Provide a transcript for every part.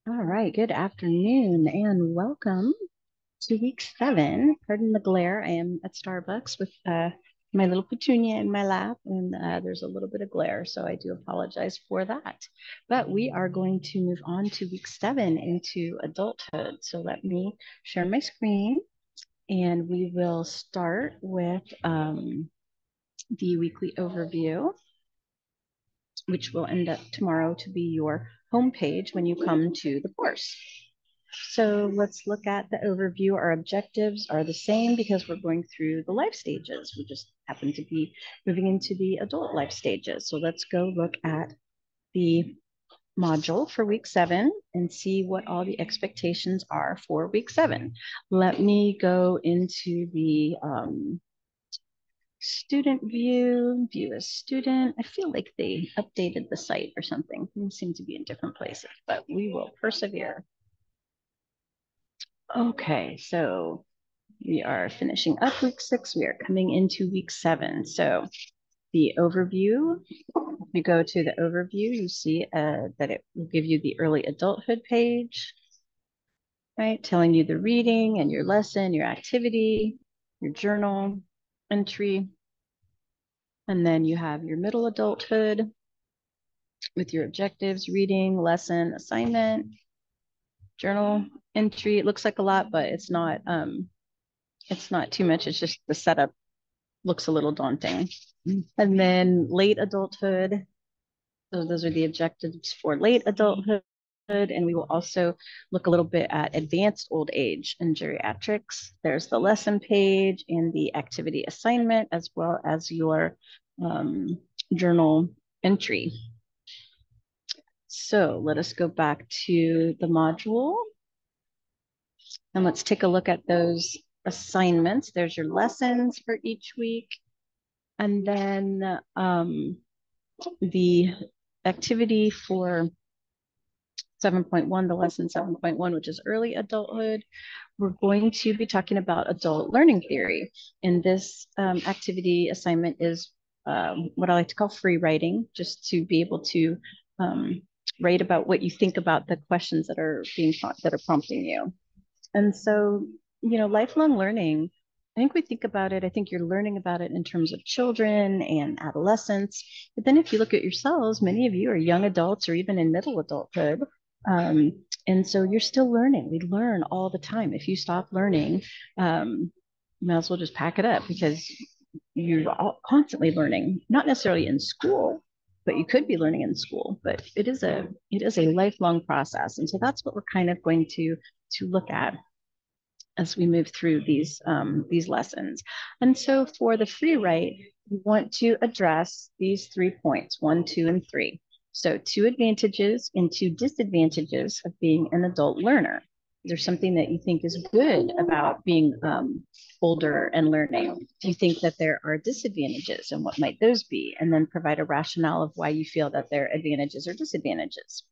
All right, good afternoon and welcome to week 7. Pardon the glare. I am at Starbucks with my little petunia in my lap, and there's a little bit of glare, so I do apologize for that. But we are going to move on to week 7 into adulthood. So let me share my screen, and we will start with the weekly overview, which will end up tomorrow to be your homepage when you come to the course. So let's look at the overview. Our objectives are the same because we're going through the life stages. We just happen to be moving into the adult life stages. So let's go look at the module for week 7 and see what all the expectations are for week 7. Let me go into the student view as student. I feel like they updated the site or something. Things seem to be in different places, but we will persevere. Okay, so we are finishing up week 6. We are coming into week 7. So the overview, if you go to the overview, you see that it will give you the early adulthood page, right? Telling you the reading and your lesson, your activity, your journal entry. And then you have your middle adulthood with your objectives, reading, lesson, assignment, journal entry. It looks like a lot, but it's not too much. It's just the setup looks a little daunting. And then late adulthood. So those are the objectives for late adulthood. And we will also look a little bit at advanced old age and geriatrics. There's the lesson page and the activity assignment, as well as your journal entry. So let us go back to the module. And let's take a look at those assignments. There's your lessons for each week. And then the activity for 7.1, the lesson 7.1, which is early adulthood, we're going to be talking about adult learning theory. And this activity assignment is what I like to call free writing, just to be able to write about what you think about the questions that are prompting you. And so, lifelong learning, I think we think about it, I think you're learning about it in terms of children and adolescents. But then if you look at yourselves, many of you are young adults or even in middle adulthood. And so you're still learning. We learn all the time. If you stop learning, you might as well just pack it up because you're constantly learning, not necessarily in school, but you could be learning in school. But it is a lifelong process. And so that's what we're kind of going to look at as we move through these lessons. And so for the free write, we want to address these 3 points, 1, 2, and 3. So 2 advantages and 2 disadvantages of being an adult learner. Is there something that you think is good about being older and learning? Do you think that there are disadvantages, and what might those be? And then provide a rationale of why you feel that there are advantages or disadvantages.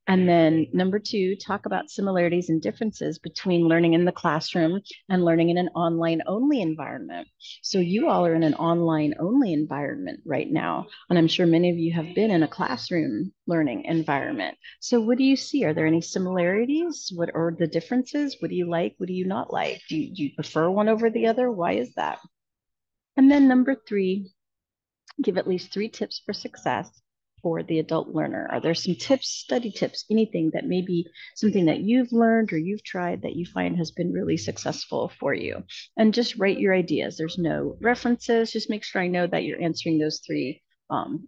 And then number 2, talk about similarities and differences between learning in the classroom and learning in an online only environment. So you all are in an online only environment right now. And I'm sure many of you have been in a classroom learning environment. So what do you see? Are there any similarities? What are the differences? What do you like? What do you not like? Do you prefer one over the other? Why is that? And then number 3, give at least 3 tips for success for the adult learner. Are there some tips, study tips, anything that may be something that you've learned or you've tried that you find has been really successful for you? And just write your ideas. There's no references. Just make sure I know that you're answering those 3,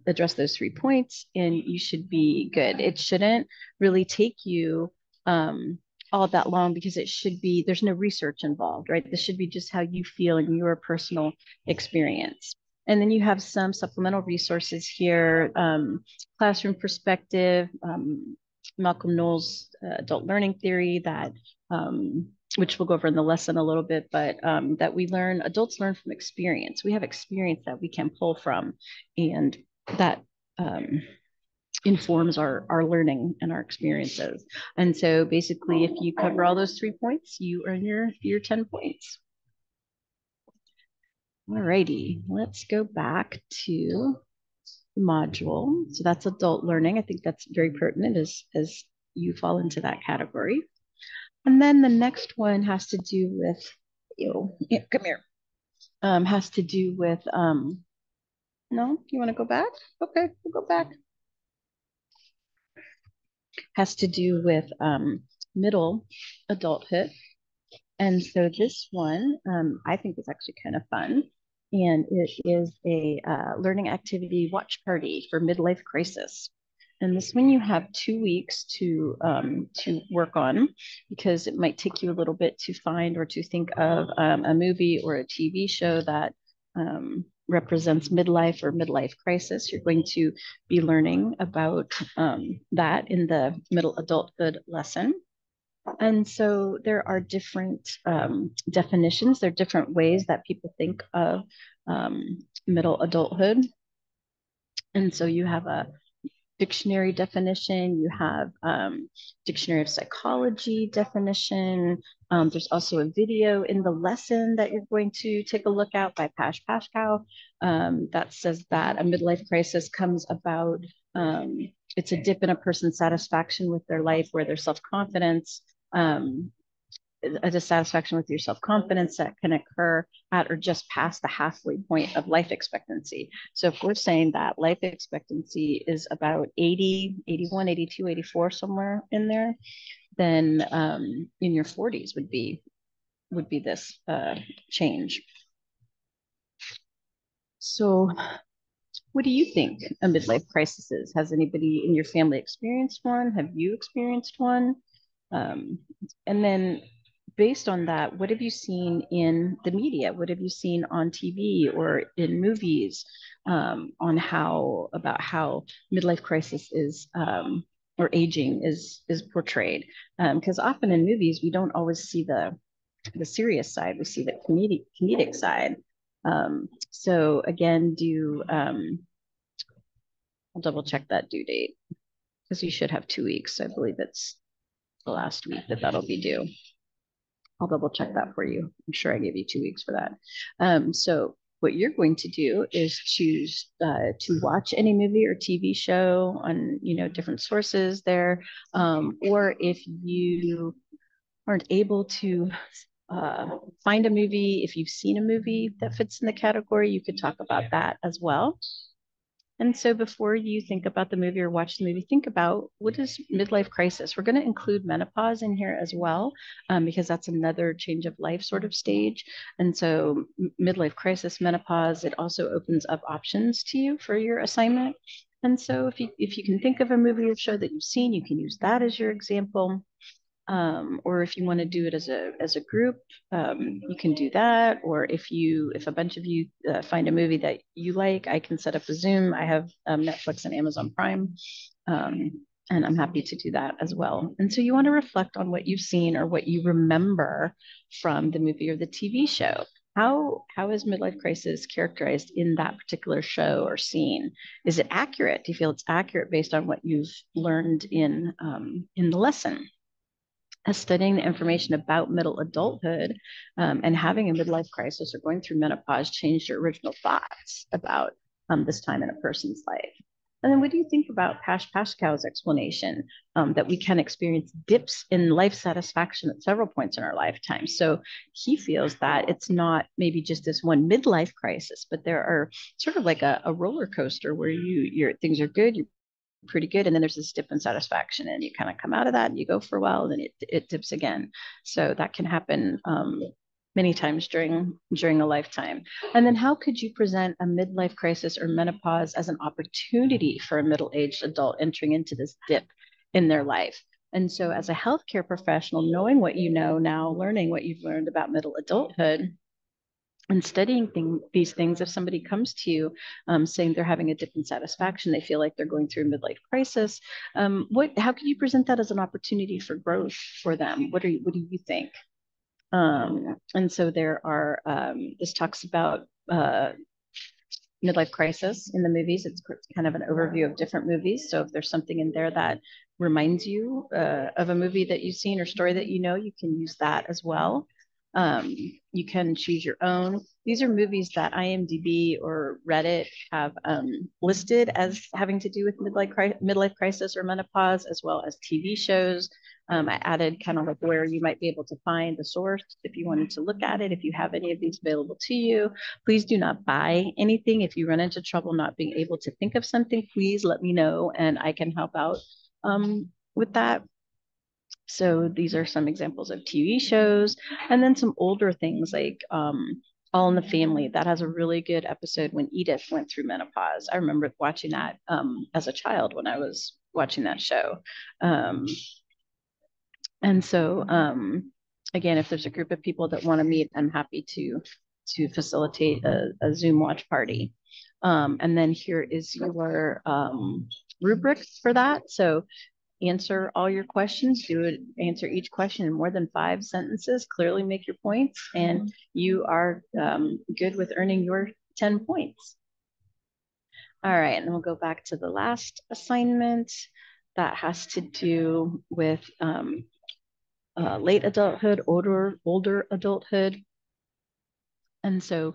address those 3 points, and you should be good. It shouldn't really take you all that long because there's no research involved, right? This should be just how you feel in your personal experience. And then you have some supplemental resources here, classroom perspective, Malcolm Knowles' adult learning theory that, which we'll go over in the lesson a little bit, but that adults learn from experience. We have experience that we can pull from, and that informs our learning and our experiences. And so basically, if you cover all those 3 points, you earn your 10 points. All righty, let's go back to the module. So that's adult learning. I think that's very pertinent as you fall into that category. And then the next one has to do with, yeah, come here, has to do with, no, you want to go back? Okay, we'll go back. Has to do with middle adulthood. And so this one, I think is actually kind of fun. And it is a learning activity watch party for midlife crisis. And this one you have 2 weeks to work on, because it might take you a little bit to find or to think of a movie or a TV show that represents midlife or midlife crisis. You're going to be learning about that in the middle adulthood lesson. And so there are different definitions. There are different ways that people think of middle adulthood. And so you have a dictionary definition, you have dictionary of psychology definition. There's also a video in the lesson that you're going to take a look at by Pash Pashkow that says that a midlife crisis comes about. It's a dip in a person's satisfaction with their life, where their self-confidence, a dissatisfaction with your self-confidence that can occur at or just past the halfway point of life expectancy. So if we're saying that life expectancy is about 80, 81, 82, 84, somewhere in there, then in your 40s would be this change. So what do you think a midlife crisis is? Has anybody in your family experienced one? Have you experienced one? And then based on that, what have you seen in the media? What have you seen on TV or in movies on how midlife crisis is or aging is portrayed? Because often in movies we don't always see the serious side; we see the comedic side. So again, I'll double check that due date, because you should have 2 weeks. I believe it's the last week that'll be due. I'll double check that for you. I'm sure I gave you 2 weeks for that. So what you're going to do is choose to watch any movie or TV show on different sources there, or if you aren't able to find a movie, if you've seen a movie that fits in the category, you could talk about that as well. And so before you think about the movie or watch the movie, think about, what is midlife crisis? We're going to include menopause in here as well, because that's another change of life sort of stage. And so midlife crisis, menopause, it also opens up options to you for your assignment. And so if you can think of a movie or show that you've seen, you can use that as your example. Or if you want to do it as a group, you can do that. Or if a bunch of you find a movie that you like, I can set up a Zoom. I have Netflix and Amazon Prime, and I'm happy to do that as well. And so you want to reflect on what you've seen or what you remember from the movie or the TV show. How is midlife crisis characterized in that particular show or scene? Is it accurate? Do you feel it's accurate based on what you've learned in the lesson? As studying the information about middle adulthood and having a midlife crisis or going through menopause changed your original thoughts about this time in a person's life? And then what do you think about Pash Pashkow's explanation that we can experience dips in life satisfaction at several points in our lifetime? So he feels that it's not maybe just this one midlife crisis, but there are sort of like a roller coaster where your things are good, you're pretty good, and then there's this dip in satisfaction, and you kind of come out of that and you go for a while, and then it dips again. So that can happen many times during a lifetime. And then how could you present a midlife crisis or menopause as an opportunity for a middle-aged adult entering into this dip in their life? And so as a healthcare professional, knowing what you know now, learning what you've learned about middle adulthood, and studying these things, if somebody comes to you saying they're having a dip in satisfaction, they feel like they're going through a midlife crisis, how can you present that as an opportunity for growth for them? What do you think? And so there are, this talks about midlife crisis in the movies. It's kind of an overview of different movies. So if there's something in there that reminds you of a movie that you've seen or story that you know, you can use that as well. You can choose your own. These are movies that IMDb or Reddit have listed as having to do with midlife crisis or menopause, as well as TV shows. I added kind of like where you might be able to find the source if you wanted to look at it. If you have any of these available to you, please do not buy anything. If you run into trouble not being able to think of something, please let me know and I can help out with that. So these are some examples of TV shows, and then some older things like All in the Family. That has a really good episode when Edith went through menopause. I remember watching that as a child when I was watching that show. Um, and so again, if there's a group of people that want to meet, I'm happy to facilitate a Zoom watch party. And then here is your rubric for that. So answer all your questions, answer each question in more than 5 sentences, clearly make your points, and you are good with earning your 10 points. All right, and we'll go back to the last assignment that has to do with late adulthood, older adulthood. And so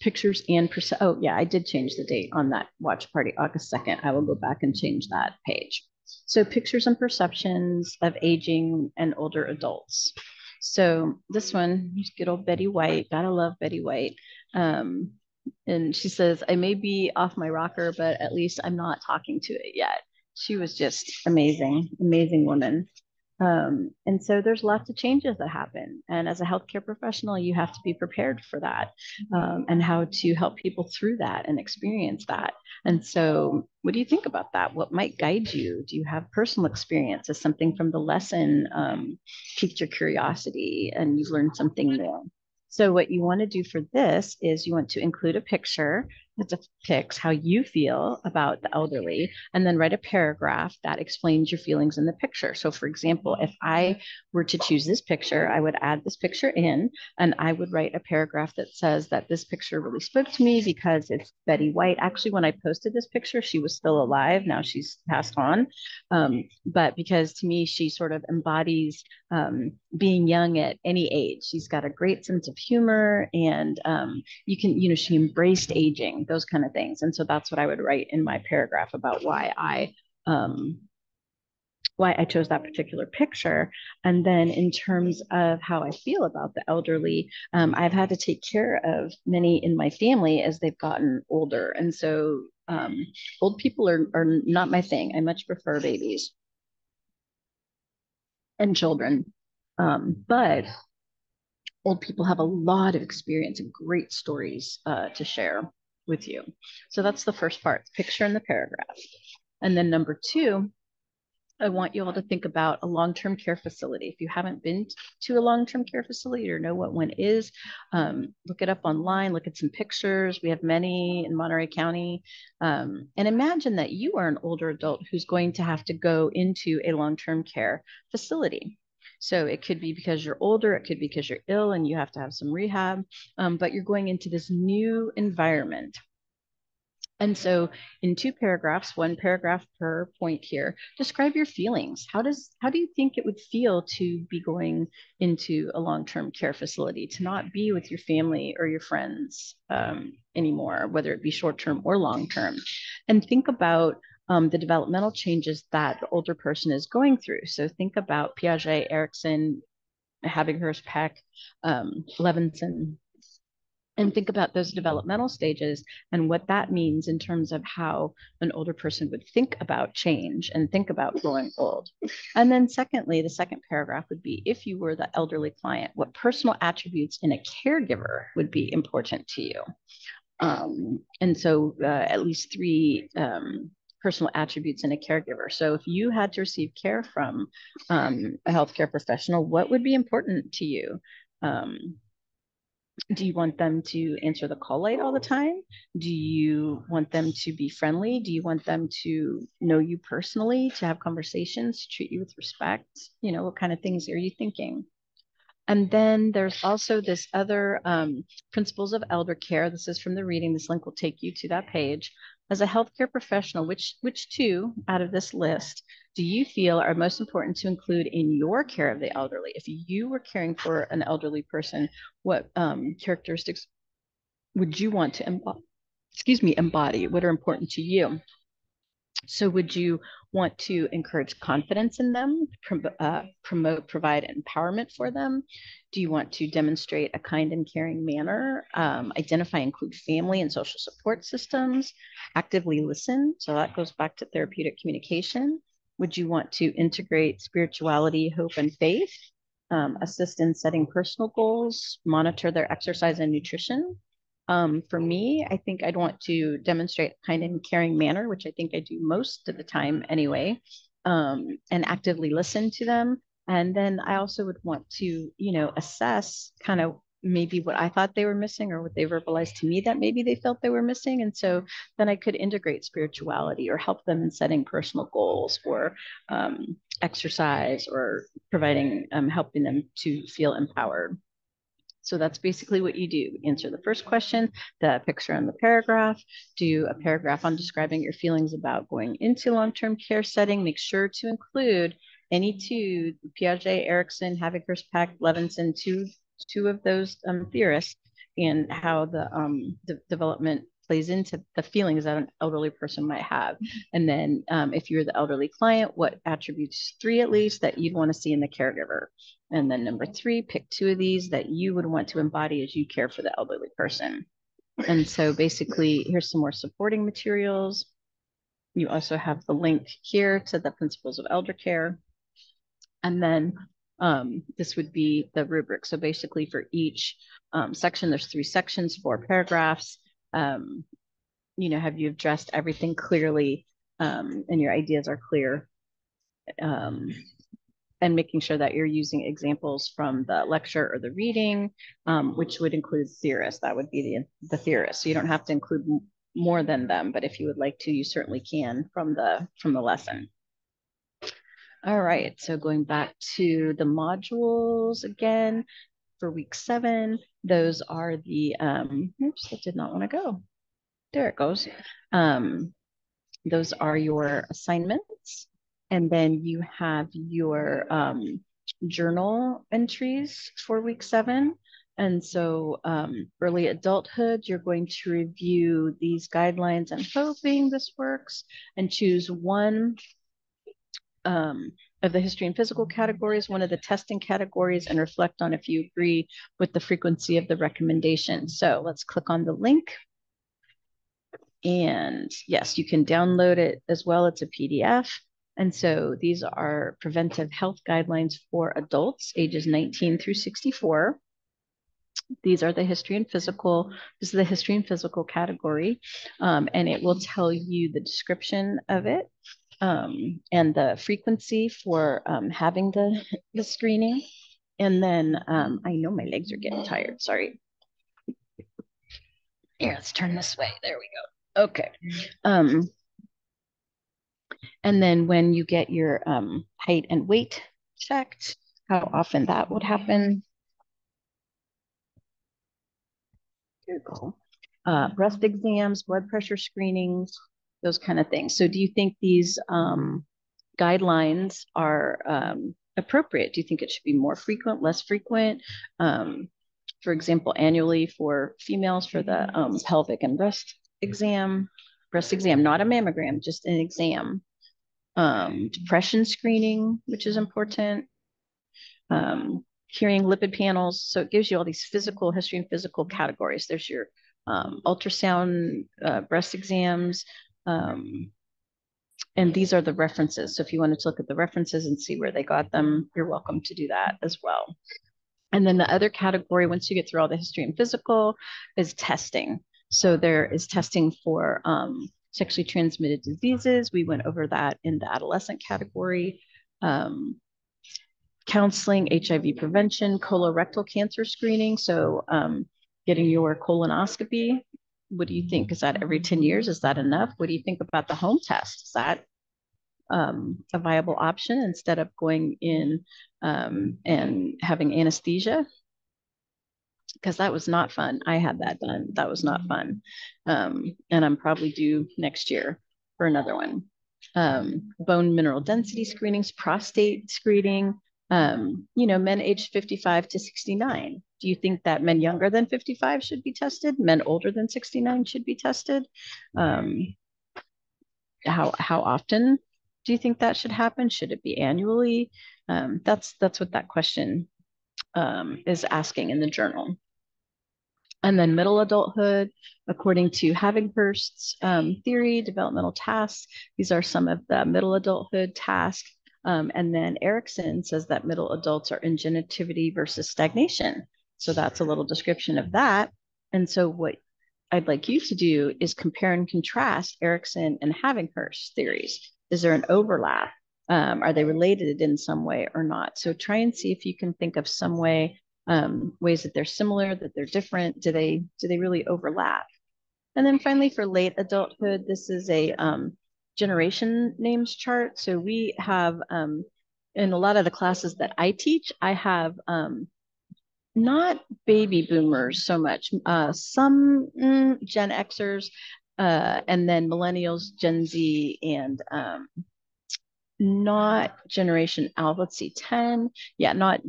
pictures and, oh yeah, I did change the date on that watch party, August 2nd. I will go back and change that page. So pictures and perceptions of aging and older adults. So this one, good old Betty White, gotta love Betty White. And she says, I may be off my rocker, but at least I'm not talking to it yet. She was just amazing, amazing woman. And so there's lots of changes that happen. And as a healthcare professional, you have to be prepared for that and how to help people through that and experience that. And so what do you think about that? What might guide you? Do you have personal experience? Is something from the lesson piqued your curiosity and you've learned something new? So what you want to do for this is you want to include a picture that depicts how you feel about the elderly, and then write a paragraph that explains your feelings in the picture. So for example, if I were to choose this picture, I would add this picture in, and I would write a paragraph that says that this picture really spoke to me because it's Betty White. Actually, when I posted this picture, she was still alive. Now she's passed on. But because to me, she sort of embodies being young at any age. She's got a great sense of humor, and you can, she embraced aging, those kind of things. And so that's what I would write in my paragraph about why I chose that particular picture. And then in terms of how I feel about the elderly, I've had to take care of many in my family as they've gotten older. And so old people are not my thing. I much prefer babies and children. But old people have a lot of experience and great stories to share with you. So that's the first part, picture in the paragraph. And then number 2, I want you all to think about a long-term care facility. If you haven't been to a long-term care facility or know what one is, look it up online, look at some pictures. We have many in Monterey County. And imagine that you are an older adult who's going to have to go into a long-term care facility. So it could be because you're older, it could be because you're ill and you have to have some rehab, but you're going into this new environment. And so in 2 paragraphs, 1 paragraph per point here, describe your feelings. How do you think it would feel to be going into a long-term care facility, to not be with your family or your friends anymore, whether it be short-term or long-term? And think about the developmental changes that the older person is going through. So think about Piaget, Erikson, Habighurst, Peck, Levinson, and think about those developmental stages and what that means in terms of how an older person would think about change and think about growing old. And then secondly, the second paragraph would be, if you were the elderly client, what personal attributes in a caregiver would be important to you? And so at least 3 personal attributes in a caregiver. So if you had to receive care from a healthcare professional, what would be important to you? Do you want them to answer the call light all the time? Do you want them to be friendly? Do you want them to know you personally, to have conversations, treat you with respect? What kind of things are you thinking? And then there's also this other principles of elder care. This is from the reading. This link will take you to that page. As a healthcare professional, which two out of this list do you feel are most important to include in your care of the elderly? If you were caring for an elderly person, what characteristics would you want to embody? What are important to you? So would you want to encourage confidence in them, promote, provide empowerment for them? Do you want to demonstrate a kind and caring manner, identify, include family and social support systems, actively listen? So that goes back to therapeutic communication. Would you want to integrate spirituality, hope, and faith, assist in setting personal goals, monitor their exercise and nutrition? For me, I think I'd want to demonstrate kind and caring manner, which I think I do most of the time anyway, and actively listen to them. And then I also would want to, assess kind of maybe what I thought they were missing or what they verbalized to me that maybe they felt they were missing. And so then I could integrate spirituality or help them in setting personal goals or exercise or providing, helping them to feel empowered. So that's basically what you do. Answer the first question, the picture in the paragraph, do a paragraph on describing your feelings about going into long-term care setting. Make sure to include any two, Piaget, Erickson, Havikhurst, Levinson, two of those theorists, and how the development plays into the feelings that an elderly person might have. And then if you're the elderly client, what attributes, three at least, that you'd want to see in the caregiver. And then number three, pick two of these that you would want to embody as you care for the elderly person. And so basically, here's some more supporting materials. You also have the link here to the Principles of Elder Care. And then this would be the rubric. So basically for each section, there's 3 sections, 4 paragraphs. Have you addressed everything clearly and your ideas are clear? And making sure that you're using examples from the lecture or the reading, which would include theorists. That would be the theorists. So you don't have to include more than them, but if you would like to, you certainly can from the lesson. All right, so going back to the modules again for week 7, those are the, oops, that did not want to go. There it goes. Those are your assignments. And then you have your journal entries for week 7. And so early adulthood, you're going to review these guidelines and hoping this works and choose one of the history and physical categories, one of the testing categories, and reflect on if you agree with the frequency of the recommendation. So let's click on the link. And yes, you can download it as well. It's a PDF. And so these are preventive health guidelines for adults ages 19 through 64. These are the history and physical. This is the history and physical category. And it will tell you the description of it and the frequency for having the screening. And then I know my legs are getting tired. Sorry. Here, let's turn this way. There we go. Okay. And then when you get your height and weight checked, how often that would happen. Here you go. Breast exams, blood pressure screenings, those kind of things. So do you think these guidelines are appropriate? Do you think it should be more frequent, less frequent? For example, annually for females for the pelvic and breast exam, not a mammogram, just an exam. Depression screening, which is important. Carrying lipid panels. So it gives you all these physical history and physical categories. There's your ultrasound, breast exams, and these are the references. So if you wanted to look at the references and see where they got them, you're welcome to do that as well. And then the other category, once you get through all the history and physical, is testing. So there is testing for sexually transmitted diseases. We went over that in the adolescent category. Counseling, HIV prevention, colorectal cancer screening. So getting your colonoscopy. What do you think? Is that every 10 years? Is that enough? What do you think about the home test? Is that a viable option instead of going in and having anesthesia? because that was not fun. I had that done. That was not fun. And I'm probably due next year for another one. Bone mineral density screenings, prostate screening, men aged 55 to 69. Do you think that men younger than 55 should be tested? Men older than 69 should be tested? Um, how often do you think that should happen? Should it be annually? That's what that question is asking in the journal. And then middle adulthood, according to Havinghurst's theory, developmental tasks. These are some of the middle adulthood tasks. And then Erikson says that middle adults are in generativity versus stagnation. So that's a little description of that. And so what I'd like you to do is compare and contrast Erikson and Havinghurst theories. Is there an overlap? Are they related in some way or not? So try and see if you can think of some way, ways that they're similar, that they're different. Do they really overlap? And then finally, for late adulthood, this is a generation names chart. So we have in a lot of the classes that I teach, I have not baby boomers so much, some Gen Xers, and then millennials, Gen Z, and not generation alpha. Let's see, 10. Yeah, not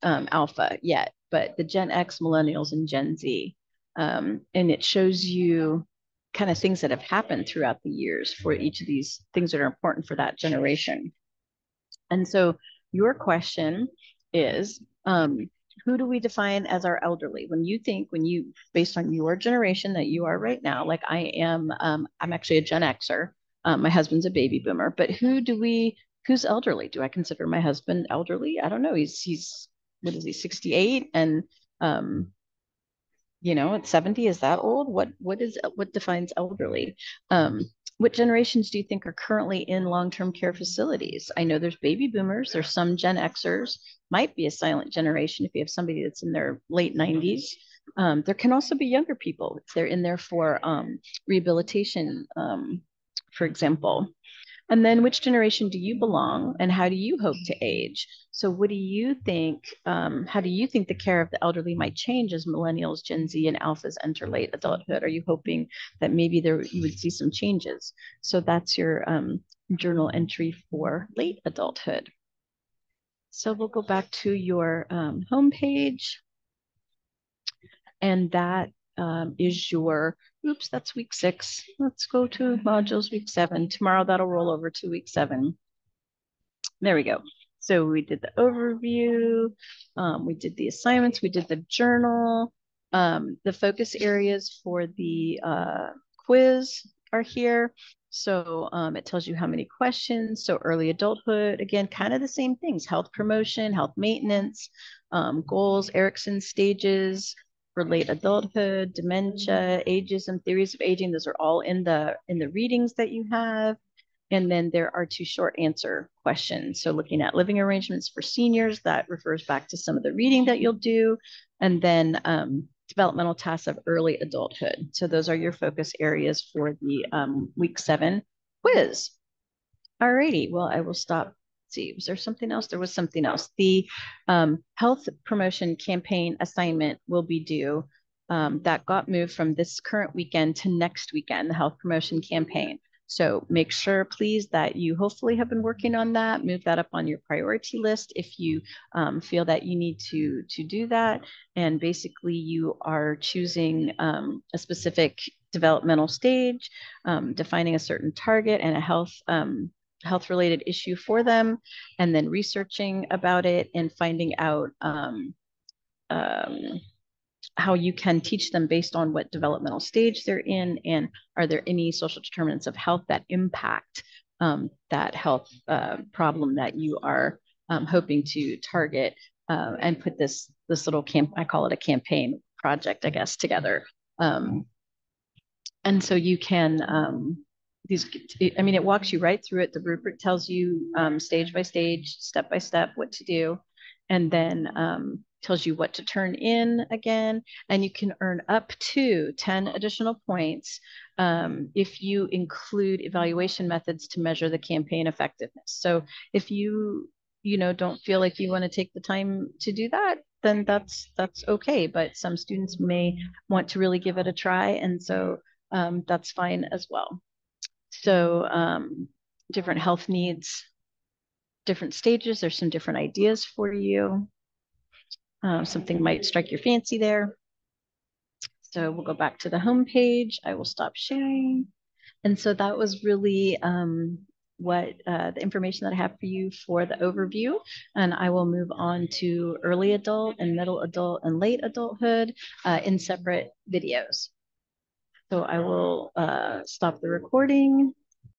alpha yet, but the Gen X, millennials, and Gen Z. And it shows you kind of things that have happened throughout the years for each of these things that are important for that generation. And so your question is, who do we define as our elderly? When you, based on your generation that you are right now, like I am, I'm actually a Gen Xer. My husband's a baby boomer, but who's elderly? Do I consider my husband elderly? I don't know. He's, what is he, 68? And, at 70, is that old? What defines elderly? What generations do you think are currently in long-term care facilities? I know there's baby boomers, there's some Gen Xers, might be a silent generation if you have somebody that's in their late 90s. There can also be younger people if they're in there for rehabilitation, for example. And then which generation do you belong and how do you hope to age? So what do you think, how do you think the care of the elderly might change as millennials, Gen Z, and alphas enter late adulthood? Are you hoping that maybe you would see some changes? So that's your journal entry for late adulthood. So we'll go back to your homepage, and that is your, oops, that's week 6. Let's go to modules week 7. Tomorrow that'll roll over to week 7. There we go. So we did the overview, we did the assignments, we did the journal, the focus areas for the quiz are here. So it tells you how many questions. So early adulthood, again, kind of the same things: health promotion, health maintenance, goals, Erikson stages for late adulthood, dementia, ageism, theories of aging. Those are all in the readings that you have. And then there are 2 short answer questions. So looking at living arrangements for seniors, that refers back to some of the reading that you'll do. And then developmental tasks of early adulthood. So those are your focus areas for the week 7 quiz. All righty, well, I will stop. Let's see, was there something else? There was something else. The health promotion campaign assignment will be due. That got moved from this current weekend to next weekend, the health promotion campaign. So make sure, please, that you hopefully have been working on that. Move that up on your priority list if you feel that you need to do that. And basically, you are choosing a specific developmental stage, defining a certain target and a health-related issue for them, and then researching about it and finding out how you can teach them based on what developmental stage they're in, and are there any social determinants of health that impact that health problem that you are hoping to target, and put this little I call it a campaign project, I guess, together. And so you can, it walks you right through it. The rubric tells you stage by stage, step by step, what to do, and then tells you what to turn in again. And you can earn up to 10 additional points if you include evaluation methods to measure the campaign effectiveness. So if you don't feel like you want to take the time to do that, then that's okay. But some students may want to really give it a try, and so that's fine as well. So different health needs, different stages. There's some different ideas for you. Something might strike your fancy there. So we'll go back to the home page. I will stop sharing. And so that was really what the information that I have for you for the overview. And I will move on to early adult and middle adult and late adulthood in separate videos. So I will stop the recording